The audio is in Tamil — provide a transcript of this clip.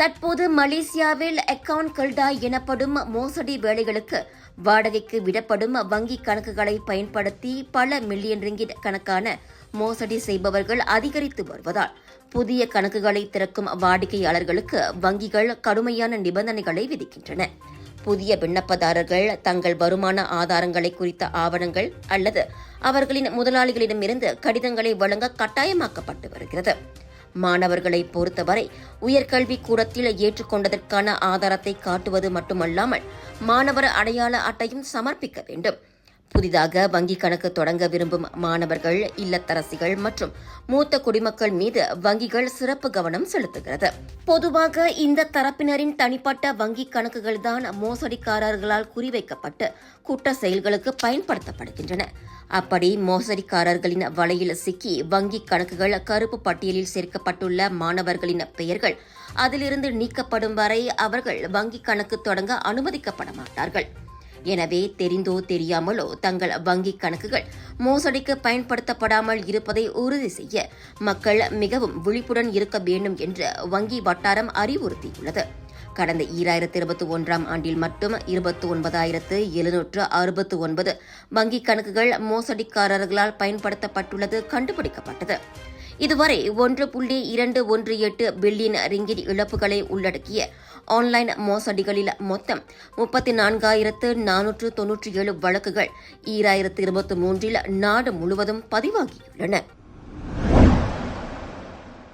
தற்போது மலேசியாவில் அக்கவுண்ட் கல்டா எனப்படும் மோசடி வேலைகளுக்கு வாடகைக்கு விடப்படும் வங்கிக் கணக்குகளை பயன்படுத்தி பல மில்லியன் ரிங்கிட் கணக்கான மோசடி செய்பவர்கள் அதிகரித்து வருவதால் புதிய கணக்குகளை திறக்கும் வாடிக்கையாளர்களுக்கு வங்கிகள் கடுமையான நிபந்தனைகளை விதிக்கின்றன. புதிய விண்ணப்பதாரர்கள் தங்கள் வருமான ஆதாரங்களை குறித்த ஆவணங்கள் அல்லது அவர்களின் முதலாளிகளிடமிருந்து கடிதங்களை வழங்க கட்டாயமாக்கப்பட்டு வருகிறது. மாணவர்களை பொறுத்தவரை உயர்கல்வி கூடத்தில் ஏற்றுக்கொண்டதற்கான ஆதாரத்தை காட்டுவது மட்டுமல்லாமல் மாணவர் அடையாள அட்டையும் சமர்ப்பிக்க வேண்டும். புதிதாக வங்கிக் கணக்கு தொடங்க விரும்பும் மாணவர்கள், இல்லத்தரசிகள் மற்றும் மூத்த குடிமக்கள் மீது வங்கிகள் சிறப்பு கவனம் செலுத்துகிறது. பொதுவாக இந்த தரப்பினரின் தனிப்பட்ட வங்கிக் கணக்குகள்தான் மோசடிக்காரர்களால் குறிவைக்கப்பட்டு குற்ற செயல்களுக்கு பயன்படுத்தப்படுகின்றன. அப்படி மோசடிக்காரர்களின் வலையில் சிக்கி வங்கிக் கணக்குகள் கருப்பு பட்டியலில் சேர்க்கப்பட்டுள்ள மாணவர்களின் பெயர்கள் அதிலிருந்து நீக்கப்படும் வரை அவர்கள் வங்கிக் கணக்கு தொடங்க அனுமதிக்கப்பட மாட்டார்கள். எனவே தெரிந்தோ தெரியாமலோ தங்கள் வங்கிக் கணக்குகள் மோசடிக்கு பயன்படுத்தப்படாமல் இருப்பதை உறுதி செய்ய மக்கள் மிகவும் விழிப்புடன் இருக்க வேண்டும் என்று வங்கி வட்டாரம் அறிவுறுத்தியுள்ளது. கடந்த 2021 ஆண்டில் மட்டும் 29,769 வங்கிக் கணக்குகள் மோசடிக்காரர்களால் பயன்படுத்தப்பட்டுள்ளது கண்டுபிடிக்கப்பட்டது. இதுவரை 1.218 பில்லியன் ரிங்கிட் இழப்புகளை உள்ளடக்கிய ஆன்லைன் மோசடிகளில் மொத்தம் 34,497 வழக்குகள் 2023 நாடு முழுவதும் பதிவாகியுள்ளன.